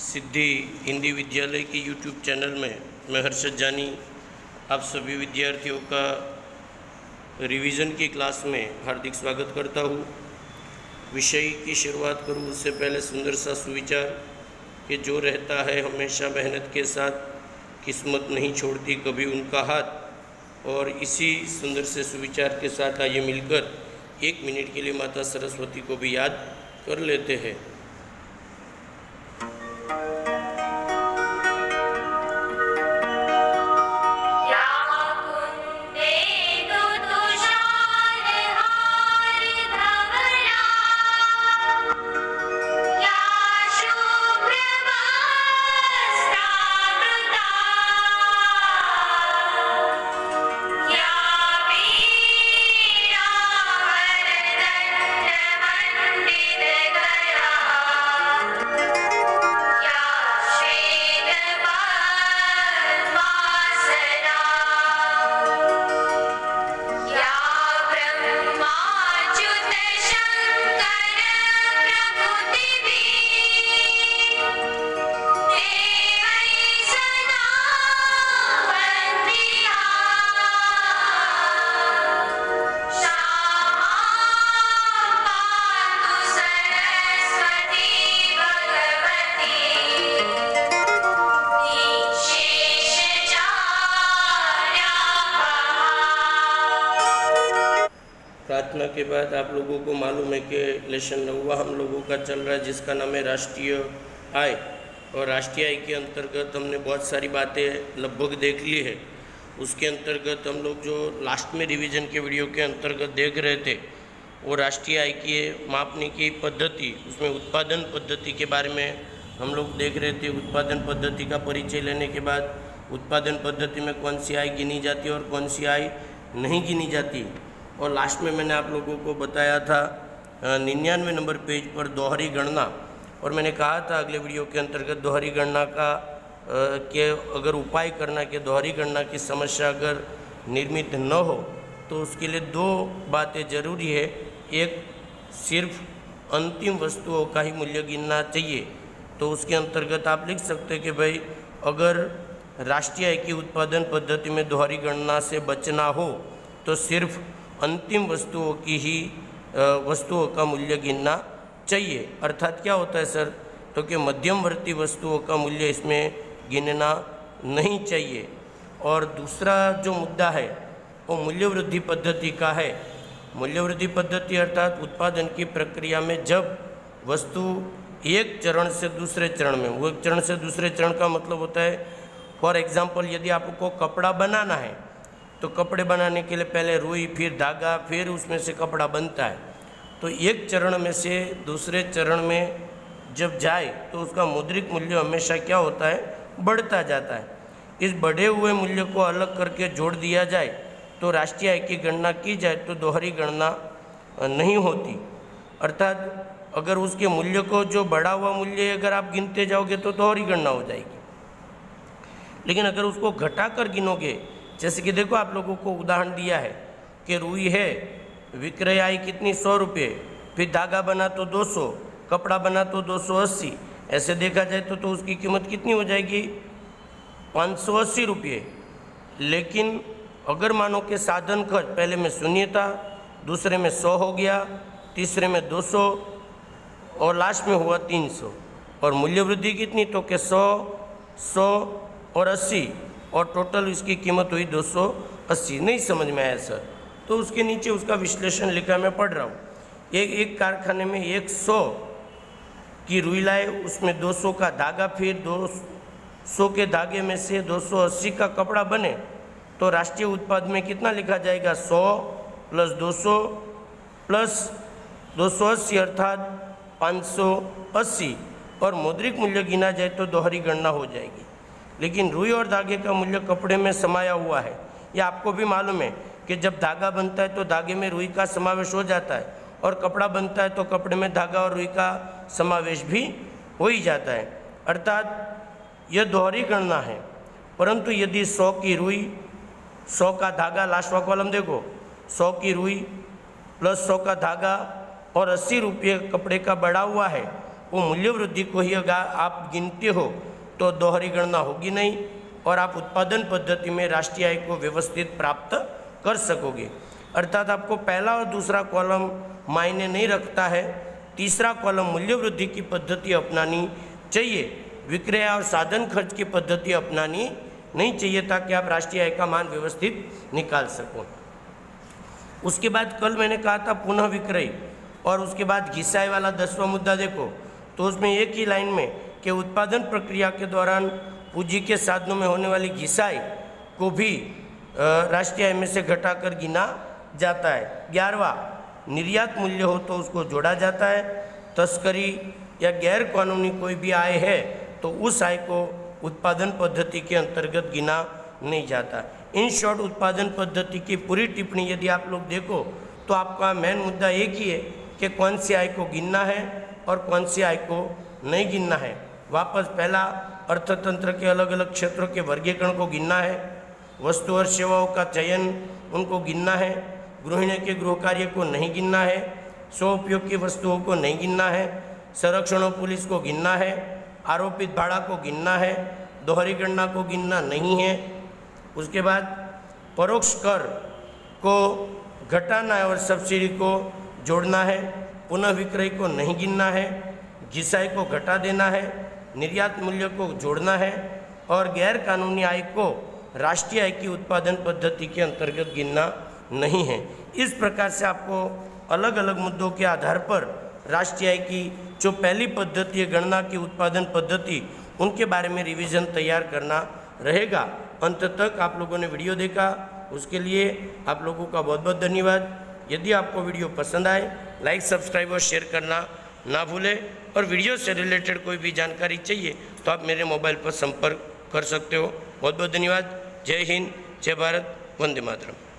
सिद्धि हिंदी विद्यालय के YouTube channel में मैं हर्षद जानी आप सभी विद्यार्थियों का रिवीजन की क्लास में हार्दिक स्वागत करता हूँ। विषय की शुरुआत करूँ उससे पहले सुंदर सा सुविचार कि जो रहता है हमेशा मेहनत के साथ, किस्मत नहीं छोड़ती कभी उनका हाथ। और इसी सुंदर से सुविचार के साथ आइए मिलकर 1 मिनट के लिए माता सरस्वती को भी याद कर लेते हैं। प्रार्थना के बाद आप लोगों को मालूम है कि लेसन 9वां हम लोगों का चल रहा है जिसका नाम है राष्ट्रीय आय। और राष्ट्रीय आय के अंतर्गत हमने बहुत सारी बातें लगभग देख ली है। उसके अंतर्गत हम लोग जो लास्ट में रिवीजन के वीडियो के अंतर्गत देख रहे थे वो राष्ट्रीय आय की मापने की पद्धति, उसमें उत्पादन पद्धति के बारे में हम लोग देख रहे थे। उत्पादन पद्धति का परिचय लेने के बाद उत्पादन पद्धति में कौन सी आय गिनी जाती है और कौन सी आय नहीं गिनी जाती। और लास्ट में मैंने आप लोगों को बताया था 99 नंबर पेज पर दोहरी गणना। और मैंने कहा था अगले वीडियो के अंतर्गत दोहरी गणना का के अगर उपाय करना कि दोहरी गणना की समस्या अगर निर्मित न हो तो उसके लिए 2 बातें ज़रूरी है। एक, सिर्फ अंतिम वस्तुओं का ही मूल्य गिनना चाहिए। तो उसके अंतर्गत आप लिख सकते हैं कि भाई अगर राष्ट्रीय आय की उत्पादन पद्धति में दोहरी गणना से बचना हो तो सिर्फ अंतिम वस्तुओं की ही वस्तुओं का मूल्य गिनना चाहिए। अर्थात क्या होता है सर, तो कि मध्यमवर्ती वस्तुओं का मूल्य इसमें गिनना नहीं चाहिए। और दूसरा जो मुद्दा है वो मूल्यवृद्धि पद्धति का है। मूल्यवृद्धि पद्धति अर्थात उत्पादन की प्रक्रिया में जब वस्तु एक चरण से दूसरे चरण में, वो एक चरण से दूसरे चरण का मतलब होता है फॉर एग्जाम्पल यदि आपको कपड़ा बनाना है तो कपड़े बनाने के लिए पहले रुई, फिर धागा, फिर उसमें से कपड़ा बनता है। तो एक चरण में से दूसरे चरण में जब जाए तो उसका मौद्रिक मूल्य हमेशा क्या होता है, बढ़ता जाता है। इस बढ़े हुए मूल्य को अलग करके जोड़ दिया जाए तो राष्ट्रीय आय की गणना की जाए तो दोहरी गणना नहीं होती। अर्थात अगर उसके मूल्य को जो बढ़ा हुआ मूल्य अगर आप गिनते जाओगे तो दोहरी गणना हो जाएगी। लेकिन अगर उसको घटाकर गिनोगे, जैसे कि देखो आप लोगों को उदाहरण दिया है कि रुई है, विक्रय आय कितनी 100 रुपये, फिर धागा बना तो 200, कपड़ा बना तो 280। ऐसे देखा जाए तो उसकी कीमत कितनी हो जाएगी, 580 रुपये। लेकिन अगर मानो कि साधन खर्च पहले में 0 था, दूसरे में 100 हो गया, तीसरे में 200 और लास्ट में हुआ 300 और मूल्य वृद्धि कितनी, तो कि 100 और 80 और टोटल इसकी कीमत हुई 280। नहीं समझ में आया सर, तो उसके नीचे उसका विश्लेषण लिखा मैं पढ़ रहा हूँ। एक कारखाने में 100 की रुई लाए, उसमें 200 का धागा, फिर 200 के धागे में से 280 का कपड़ा बने तो राष्ट्रीय उत्पाद में कितना लिखा जाएगा, 100 + 200 + 280 अर्थात 580। और मौद्रिक मूल्य गिना जाए तो दोहरी गणना हो जाएगी। लेकिन रुई और धागे का मूल्य कपड़े में समाया हुआ है। यह आपको भी मालूम है कि जब धागा बनता है तो धागे में रुई का समावेश हो जाता है और कपड़ा बनता है तो कपड़े में धागा और रुई का समावेश भी हो ही जाता है। अर्थात यह दोहरी गणना है। परंतु यदि 100 की रुई, 100 का धागा, लास्ट कॉलम देखो, 100 की रुई + 100 का धागा और 80 रुपये कपड़े का बढ़ा हुआ है वो मूल्य वृद्धि को ही अगर आप गिनते हो तो दोहरी गणना होगी नहीं और आप उत्पादन पद्धति में राष्ट्रीय आय को व्यवस्थित प्राप्त कर सकोगे। अर्थात आपको पहला और दूसरा कॉलम मायने नहीं रखता है, तीसरा कॉलम मूल्य वृद्धि की पद्धति अपनानी चाहिए, विक्रय और साधन खर्च की पद्धति अपनानी नहीं चाहिए, ताकि आप राष्ट्रीय आय का मान व्यवस्थित निकाल सको। उसके बाद कल मैंने कहा था पुनः विक्रय, और उसके बाद घिसाई वाला 10वां मुद्दा देखो तो उसमें एक ही लाइन में कि उत्पादन प्रक्रिया के दौरान पूंजी के साधनों में होने वाली घिसाई को भी राष्ट्रीय आय में से घटाकर गिना जाता है। 11वां, निर्यात मूल्य हो तो उसको जोड़ा जाता है। तस्करी या गैर कानूनी कोई भी आय है तो उस आय को उत्पादन पद्धति के अंतर्गत गिना नहीं जाता। इन शॉर्ट उत्पादन पद्धति की पूरी टिप्पणी यदि आप लोग देखो तो आपका मेन मुद्दा एक ही है कि कौन सी आय को गिनना है और कौन सी आय को नहीं गिनना है। वापस पहला, अर्थतंत्र के अलग अलग क्षेत्रों के वर्गीकरण को गिनना है, वस्तु और सेवाओं का चयन उनको गिनना है, गृहिणी के गृह कार्य को नहीं गिनना है, स्व उपयोग की वस्तुओं को नहीं गिनना है, संरक्षण और पुलिस को गिनना है, आरोपित भाड़ा को गिनना है, दोहरी गणना को गिनना नहीं है। उसके बाद परोक्ष कर को घटाना है और सब्सिडी को जोड़ना है, पुनः विक्रय को नहीं गिनना है, घिसाई को घटा देना है, निर्यात मूल्य को जोड़ना है और गैर कानूनी आय को राष्ट्रीय आय की उत्पादन पद्धति के अंतर्गत गिनना नहीं है। इस प्रकार से आपको अलग अलग मुद्दों के आधार पर राष्ट्रीय आय की जो पहली पद्धति है गणना की उत्पादन पद्धति, उनके बारे में रिवीजन तैयार करना रहेगा। अंत तक आप लोगों ने वीडियो देखा, उसके लिए आप लोगों का बहुत बहुत धन्यवाद। यदि आपको वीडियो पसंद आए, लाइक, सब्सक्राइब और शेयर करना ना भूलें, और वीडियो से रिलेटेड कोई भी जानकारी चाहिए तो आप मेरे मोबाइल पर संपर्क कर सकते हो। बहुत बहुत धन्यवाद। जय हिंद, जय भारत, वंदे मातरम।